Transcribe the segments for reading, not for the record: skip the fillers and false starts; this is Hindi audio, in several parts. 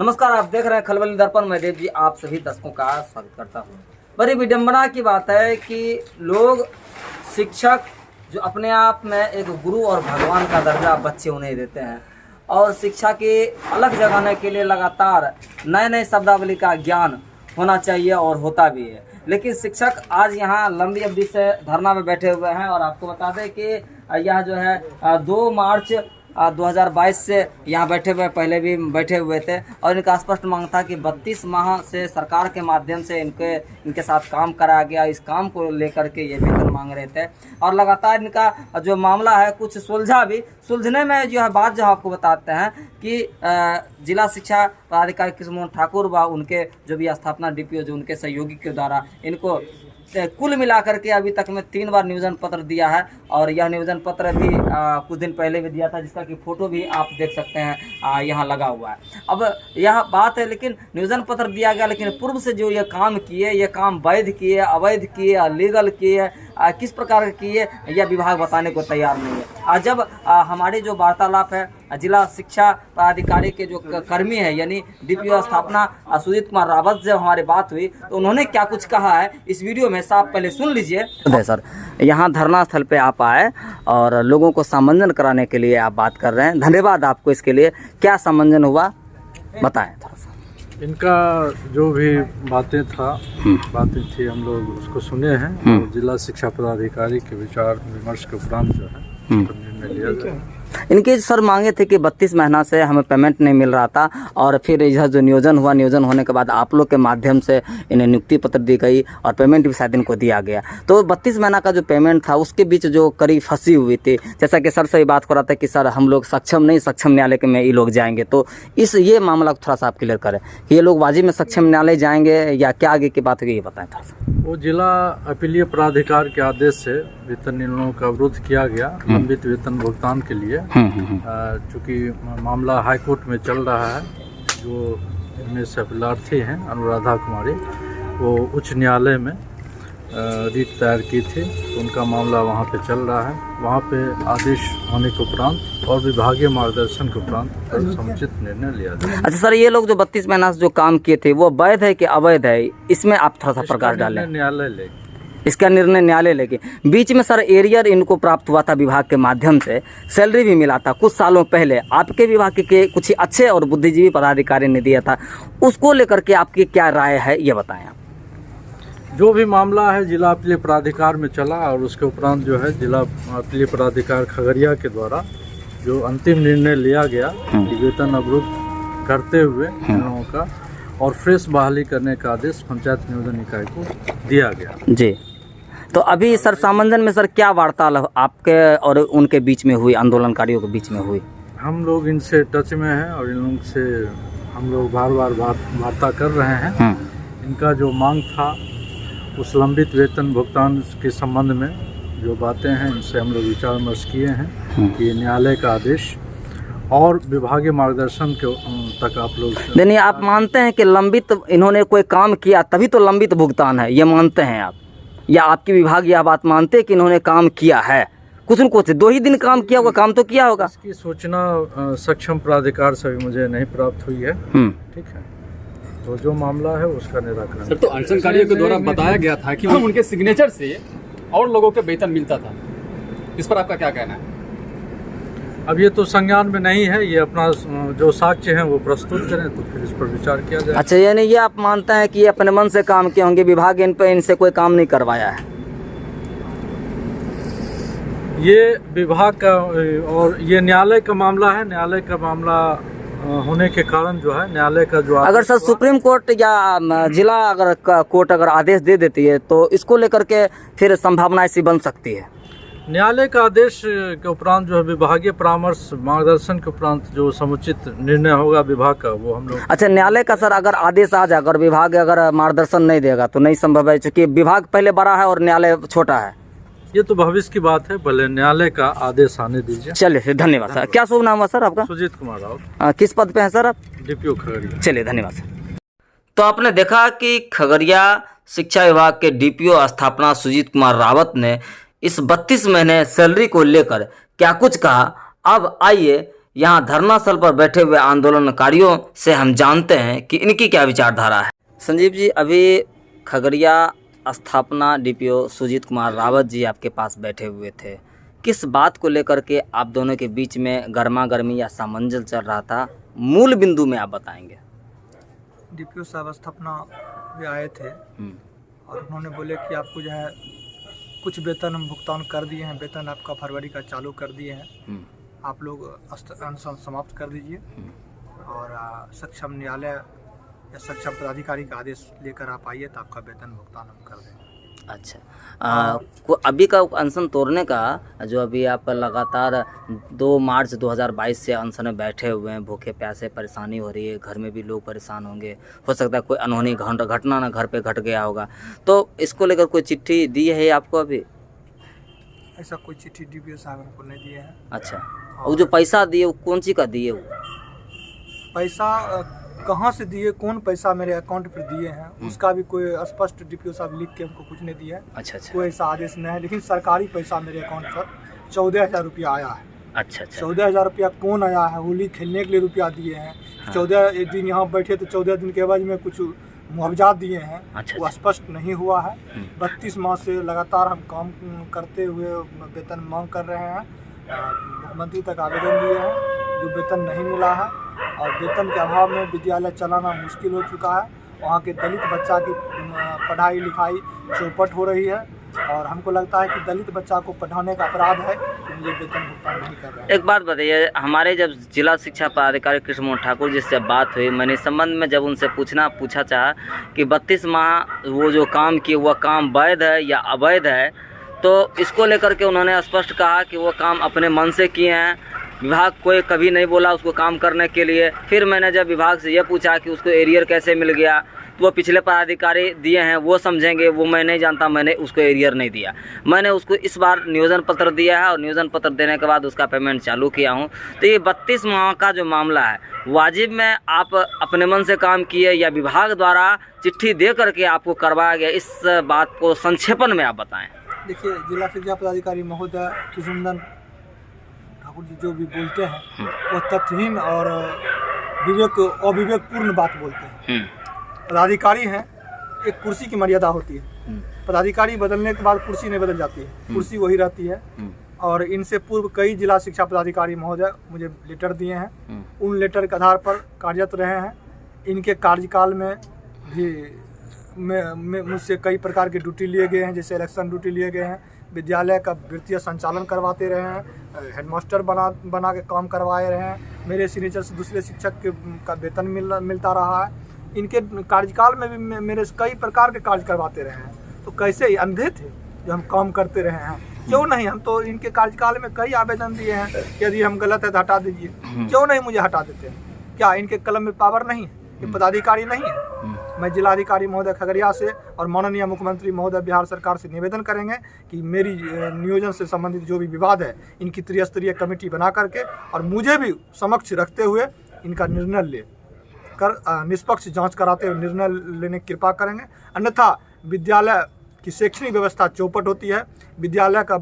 नमस्कार, आप देख रहे हैं खलबली दर्पण। मैं देव जी आप सभी दर्शकों का स्वागत करता हूं। बड़ी विडंबना की बात है कि लोग शिक्षक जो अपने आप में एक गुरु और भगवान का दर्जा बच्चे उन्हें देते हैं और शिक्षा की अलग जगाने के लिए लगातार नए नए शब्दावली का ज्ञान होना चाहिए और होता भी है। लेकिन शिक्षक आज यहाँ लंबी अवधि से धरना में बैठे हुए हैं और आपको बता दें कि यह जो है 2 मार्च 2022 से यहाँ बैठे हुए, पहले भी बैठे हुए थे और इनका स्पष्ट मांग था कि 32 माह से सरकार के माध्यम से इनके साथ काम कराया गया। इस काम को लेकर के ये वेतन मांग रहे थे और लगातार इनका जो मामला है कुछ सुलझा भी। सुलझने में जो है बात जो आपको बताते हैं कि जिला शिक्षा पदाधिकारी कृष्ण ठाकुर व उनके जो भी स्थापना डीपीओ जो उनके सहयोगी के द्वारा इनको कुल मिलाकर के अभी तक में 3 बार निवेदन पत्र दिया है और यह निवेदन पत्र भी कुछ दिन पहले भी दिया था, जिसका कि फोटो भी आप देख सकते हैं यहाँ लगा हुआ है। अब यह बात है, लेकिन निवेदन पत्र दिया गया, लेकिन पूर्व से जो ये काम किए, ये काम वैध किए, अवैध किए, अलीगल किए, किस प्रकार के किए, यह विभाग बताने को तैयार नहीं है। जब हमारी जो वार्तालाप है जिला शिक्षा पदाधिकारी के जो कर्मी है यानी डीपीओ स्थापना सुजीत कुमार रावत से हमारी बात हुई तो उन्होंने क्या कुछ कहा है इस वीडियो में साफ पहले सुन लीजिए। सर, यहाँ धरना स्थल पे आप आए और लोगों को सामंजन कराने के लिए आप बात कर रहे हैं, धन्यवाद आपको इसके लिए। क्या सामंजन हुआ बताएं थोड़ा सा। इनका जो भी बातें थी हम लोग उसको सुने हैं और जिला शिक्षा पदाधिकारी के विचार विमर्श के उपरांत जो है निर्णय लिया जाए। इनके सर मांगे थे कि 32 महीना से हमें पेमेंट नहीं मिल रहा था और फिर यह जो नियोजन हुआ, नियोजन होने के बाद आप लोग के माध्यम से इन्हें नियुक्ति पत्र दी गई और पेमेंट भी शायद इनको दिया गया। तो 32 महीना का जो पेमेंट था उसके बीच जो कड़ी फंसी हुई थी, जैसा कि सर से ही बात हो रहा था कि सर हम लोग सक्षम न्यायालय के में ये लोग जाएंगे। तो ये मामला थोड़ा सा आप क्लियर करें कि ये लोग वाजिब में सक्षम न्यायालय जाएंगे या क्या आगे की बात होगी, ये बताएं थोड़ा सा। वो जिला अपीलीय प्राधिकार के आदेश से वेतन निर्णयों का विरोध किया गया लंबित वेतन भुगतान के लिए। चूँकि मामला हाई कोर्ट में चल रहा है, जो इनमें से अपीलार्थी हैं अनुराधा कुमारी, वो उच्च न्यायालय में रीट दायर की थी, तो उनका मामला वहाँ पे चल रहा है। वहाँ पे आदेश होने के उपरांत और विभागीय मार्गदर्शन के उपरांत समुचित निर्णय लिया जाए। अच्छा सर, ये लोग जो 32 महीना से जो काम किए थे वो वैध है कि अवैध है, इसमें आप थोड़ा सा प्रकाश डालें। न्यायालय लेगी इसका निर्णय, न्यायालय लेके। बीच में सर एरियर इनको प्राप्त हुआ था विभाग के माध्यम से, सैलरी भी मिला था कुछ सालों पहले, आपके विभाग के कुछ ही अच्छे और बुद्धिजीवी पदाधिकारी ने दिया था, उसको लेकर के आपकी क्या राय है ये बताएं आप। जो भी मामला है जिला अपीलीय प्राधिकार में चला और उसके उपरांत जो है जिला अपीलीय प्राधिकार खगड़िया के द्वारा जो अंतिम निर्णय लिया गया कि वेतन अवरुद्ध करते हुए इन लोगों का और फ्रेश बहाली करने का आदेश पंचायत नियोजन इकाई को दिया गया जी। तो अभी सर सामंजन में सर क्या वार्तालाप आपके और उनके बीच में हुई, आंदोलनकारियों के बीच में हुई? हम लोग इनसे टच में हैं और इन लोगों से हम लोग बार बार वार्ता कर रहे हैं। इनका जो मांग था उस लंबित वेतन भुगतान के संबंध में जो बातें हैं इनसे हम लोग विचार विमर्श किए हैं कि न्यायालय का आदेश और विभागीय मार्गदर्शन के तक आप लोग यानी आप मानते हैं कि लंबित इन्होंने कोई काम किया तभी तो लंबित भुगतान है, ये मानते हैं आप, या आपकी विभाग यह बात मानते हैं कि इन्होंने काम किया है? कुछ न कुछ 2 ही दिन काम किया होगा, काम तो किया होगा। इसकी सूचना सक्षम प्राधिकार से भी मुझे नहीं प्राप्त हुई है। ठीक है, तो जो मामला है उसका निराकरण। सर, तो अनशनकारियों के द्वारा बताया गया था कि उनके सिग्नेचर से और लोगों के वेतन मिलता था, इस पर आपका क्या कहना है? अब ये तो संज्ञान में नहीं है, ये अपना जो साक्ष्य है वो प्रस्तुत करें तो फिर इस पर विचार किया जाए। अच्छा, यानी ये आप मानते हैं कि ये अपने मन से काम किए होंगे, विभाग इनसे कोई काम नहीं करवाया है? ये विभाग का और ये न्यायालय का मामला है। न्यायालय का मामला होने के कारण जो है न्यायालय का जो अगर सर सुप्रीम कोर्ट या जिला अगर कोर्ट अगर आदेश दे देती है तो इसको लेकर के फिर संभावना ऐसी बन सकती है? न्यायालय का आदेश के उपरांत जो है विभागीय परामर्श मार्गदर्शन के उपरांत जो समुचित निर्णय होगा विभाग का वो हम लोग। अच्छा, न्यायालय का सर अगर आदेश आ जाए, अगर विभाग अगर मार्गदर्शन नहीं देगा तो नहीं संभव है, क्योंकि विभाग पहले बड़ा है और न्यायालय छोटा है। ये तो भविष्य की बात है, भले न्यायालय का आदेश आने दीजिए। चलिए फिर, धन्यवाद सर। क्या शुभ नाम है सर आपका? सुजीत कुमार रावत। किस पद पे हैं सर आप? डीपीओ खगड़िया। चलिए, धन्यवाद सर। तो आपने देखा कि खगड़िया शिक्षा विभाग के डीपीओ स्थापना सुजीत कुमार रावत ने इस 32 महीने सैलरी को लेकर क्या कुछ कहा। अब आइए यहाँ धरना स्थल पर बैठे हुए आंदोलनकारियों से हम जानते हैं कि इनकी क्या विचारधारा है। संजीव जी, अभी खगड़िया स्थापना डीपीओ सुजीत कुमार रावत जी आपके पास बैठे हुए थे, किस बात को लेकर के आप दोनों के बीच में गर्मा गर्मी या सामंजस्य चल रहा था, मूल बिंदु में आप बताएंगे। डीपीओ साहब स्थापना भी आए थे और उन्होंने बोले कि आपको जो है कुछ वेतन हम भुगतान कर दिए हैं, वेतन आपका फरवरी का चालू कर दिए हैं, आप लोग अनशन समाप्त कर दीजिए और सक्षम न्यायालय या सक्षम पदाधिकारी का आदेश लेकर आप आइए तो आपका वेतन भुगतान हम कर देंगे। अच्छा, अभी का अनशन तोड़ने का जो अभी आप लगातार 2 मार्च 2022 से अनशन में बैठे हुए हैं, भूखे प्यासे परेशानी हो रही है, घर में भी लोग परेशान होंगे, हो सकता है कोई अनहोनी घटना ना घर पे घट गया होगा, तो इसको लेकर कोई चिट्ठी दी है आपको अभी? ऐसा कोई चिट्ठी डीपीओ साहब हमको नहीं दिए हैं। अच्छा, और जो पैसा दिए वो कौन सी का दिए? वो पैसा कहाँ से दिए, कौन पैसा मेरे अकाउंट पर दिए हैं, उसका भी कोई स्पष्ट डीपीओ साहब लिख के हमको कुछ नहीं दिया है। अच्छा, कोई ऐसा आदेश नहीं है, लेकिन सरकारी पैसा मेरे अकाउंट पर 14,000 रुपया आया है। अच्छा, 14,000 रुपया कौन आया है? होली खेलने के लिए रुपया दिए हैं। 14 दिन यहाँ बैठे तो 14 दिन के बाद में कुछ मुआवजा दिए हैं। वो स्पष्ट नहीं हुआ है। 32 माह से लगातार हम काम करते हुए वेतन मांग कर रहे हैं, मुख्यमंत्री तक आवेदन दिए हैं, जो वेतन नहीं मिला है और वेतन के अभाव में विद्यालय चलाना मुश्किल हो चुका है। वहाँ के दलित बच्चा की पढ़ाई लिखाई चौपट हो रही है और हमको लगता है कि दलित बच्चा को पढ़ाने का अपराध है कि मुझे वेतन भुगतान नहीं कर रहे हैं। एक बात बताइए, हमारे जब जिला शिक्षा पदाधिकारी कृष्ण मोहन ठाकुर जी से बात हुई, मैंने इस संबंध में जब उनसे पूछा चाहा कि 32 माह वो जो काम किए वह काम वैध है या अवैध है, तो इसको लेकर के उन्होंने स्पष्ट कहा कि वो काम अपने मन से किए हैं, विभाग कोई कभी नहीं बोला उसको काम करने के लिए। फिर मैंने जब विभाग से ये पूछा कि उसको एरियर कैसे मिल गया, तो वो पिछले पदाधिकारी दिए हैं वो समझेंगे, वो मैं नहीं जानता, मैंने उसको एरियर नहीं दिया। मैंने उसको इस बार नियोजन पत्र दिया है और नियोजन पत्र देने के बाद उसका पेमेंट चालू किया हूँ। तो ये 32 माह का जो मामला है, वाजिब में आप अपने मन से काम किए या विभाग द्वारा चिट्ठी दे करके आपको करवाया गया, इस बात को संक्षेपण में आप बताएँ। देखिए, जिला शिक्षा पदाधिकारी महोदय कृष्णनंदन ठाकुर जी जो भी बोलते हैं वो तथ्यहीन और अविवेकपूर्ण बात बोलते हैं। पदाधिकारी हैं, एक कुर्सी की मर्यादा होती है, पदाधिकारी बदलने के बाद कुर्सी नहीं बदल जाती है, कुर्सी वही रहती है। और इनसे पूर्व कई जिला शिक्षा पदाधिकारी महोदय मुझे लेटर दिए हैं, उन लेटर के आधार पर कार्यरत रहे हैं। इनके कार्यकाल में भी मुझसे कई प्रकार के ड्यूटी लिए गए हैं, जैसे इलेक्शन ड्यूटी लिए गए हैं, विद्यालय का वित्तीय संचालन करवाते रहे हैं, हेडमास्टर बना के काम करवाए रहे हैं, मेरे सिग्नेचर से दूसरे शिक्षक का वेतन मिलता रहा है। इनके कार्यकाल में भी मेरे से कई प्रकार के कार्य करवाते रहे हैं। तो कैसे अंधे थे जो हम काम करते रहे हैं? क्यों नहीं? हम तो इनके कार्यकाल में कई आवेदन दिए हैं, यदि हम गलत है तो हटा दीजिए, क्यों नहीं मुझे हटा देते हैं? क्या इनके कलम में पावर नहीं है? ये पदाधिकारी नहीं है? मैं जिलाधिकारी महोदय खगड़िया से और माननीय मुख्यमंत्री महोदय बिहार सरकार से निवेदन करेंगे कि मेरी नियोजन से संबंधित जो भी विवाद है इनकी त्रिस्तरीय कमेटी बना करके और मुझे भी समक्ष रखते हुए इनका निर्णय ले कर निष्पक्ष जांच कराते हुए निर्णय लेने की कृपा करेंगे। अन्यथा विद्यालय की शैक्षणिक व्यवस्था चौपट होती है, विद्यालय का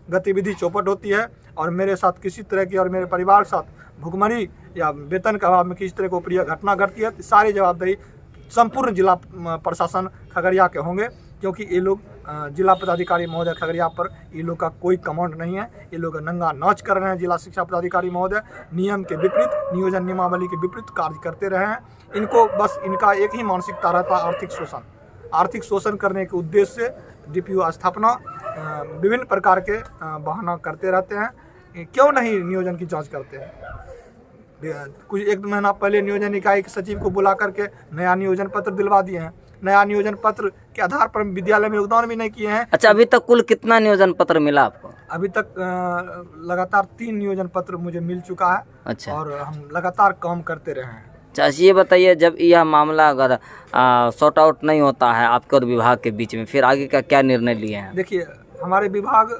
गतिविधि चौपट होती है और मेरे साथ किसी तरह की और मेरे परिवार के साथ भुखमरी या वेतन के अभाव में किसी तरह की अप्रिय घटना घटती है तो सारी जवाबदेही संपूर्ण जिला प्रशासन खगड़िया के होंगे, क्योंकि ये लोग जिला पदाधिकारी महोदय खगड़िया पर ये लोग का कोई कमांड नहीं है। ये लोग नंगा नाच कर रहे हैं। जिला शिक्षा पदाधिकारी महोदय नियम के विपरीत, नियोजन नियमावली के विपरीत कार्य करते रहे हैं। इनको बस इनका एक ही मानसिकता रहता है, आर्थिक शोषण करने के उद्देश्य से डीपीओ स्थापना विभिन्न प्रकार के बहाना करते रहते हैं। क्यों नहीं नियोजन की जांच करते हैं? कुछ 1 महीना पहले नियोजन इकाई के सचिव को बुला करके नया नियोजन पत्र दिलवा दिए हैं। नया नियोजन पत्र के आधार पर विद्यालय में योगदान भी नहीं किए हैं। अच्छा, अभी तक कुल कितना नियोजन पत्र मिला आपको? अभी तक लगातार 3 नियोजन पत्र मुझे मिल चुका है। अच्छा, और हम लगातार काम करते रहे हैं। अच्छा, ये बताइए, जब यह मामला अगर सॉर्ट आउट नहीं होता है आपके और विभाग के बीच में, फिर आगे का क्या निर्णय लिए हैं? देखिए, हमारे विभाग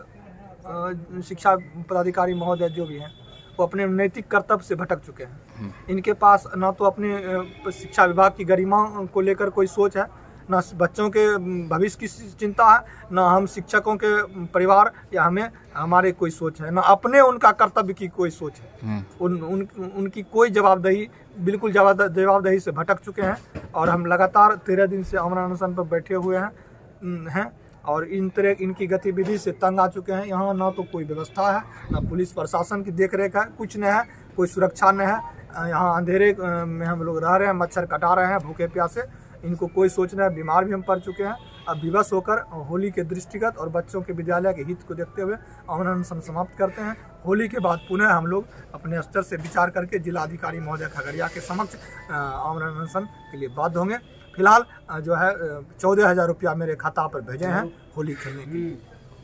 शिक्षा पदाधिकारी महोदय जो भी हैं वो अपने नैतिक कर्तव्य से भटक चुके हैं। इनके पास न तो अपने शिक्षा विभाग की गरिमा को लेकर कोई सोच है, ना बच्चों के भविष्य की चिंता है, ना हम शिक्षकों के परिवार या हमें हमारे कोई सोच है, ना अपने उनका कर्तव्य की कोई सोच है। उनकी कोई जवाबदेही, बिल्कुल जवाबदेही से भटक चुके हैं और हम लगातार 13 दिन से अमर अनशन पर बैठे हुए हैं और इनकी गतिविधि से तंग आ चुके हैं। यहाँ ना तो कोई व्यवस्था है, ना पुलिस प्रशासन की देखरेख है, कुछ नहीं है, कोई सुरक्षा नहीं है। यहाँ अंधेरे में हम लोग रह रहे हैं, मच्छर कटा रहे हैं भूखे प्यासे, इनको कोई सोच नहीं है। बीमार भी हम पड़ चुके हैं। अब विवश होकर होली के दृष्टिगत और बच्चों के विद्यालय के हित को देखते हुए अमर अनशन समाप्त करते हैं। होली के बाद पुनः हम लोग अपने स्तर से विचार करके जिलाधिकारी महोदय खगड़िया के समक्ष अमर अनशन के लिए बाध्य होंगे। फिलहाल जो है 14,000 रुपया मेरे खाता पर भेजे हैं होली खेलने के लिए।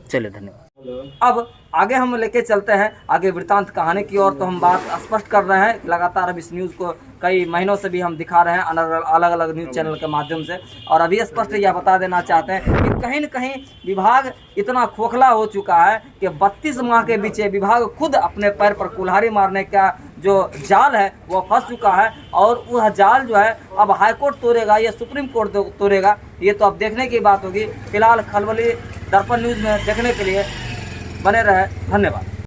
चलिए धन्यवाद। अब आगे हम लेके चलते हैं आगे वृत्तांत कहानी की ओर। तो हम बात स्पष्ट कर रहे हैं, लगातार अब इस न्यूज़ को कई महीनों से भी हम दिखा रहे हैं अलग अलग न्यूज़ चैनल के माध्यम से, और अभी स्पष्ट यह बता देना चाहते हैं कि कहीं न कहीं विभाग इतना खोखला हो चुका है कि 32 माह के पीछे विभाग खुद अपने पैर पर कुल्हाड़ी मारने का जो जाल है वो फंस चुका है, और वह जाल जो है अब हाईकोर्ट तोड़ेगा या सुप्रीम कोर्ट तोड़ेगा, ये तो अब देखने की बात होगी। फिलहाल खलबली दर्पण न्यूज़ में देखने के लिए बने रहे। धन्यवाद।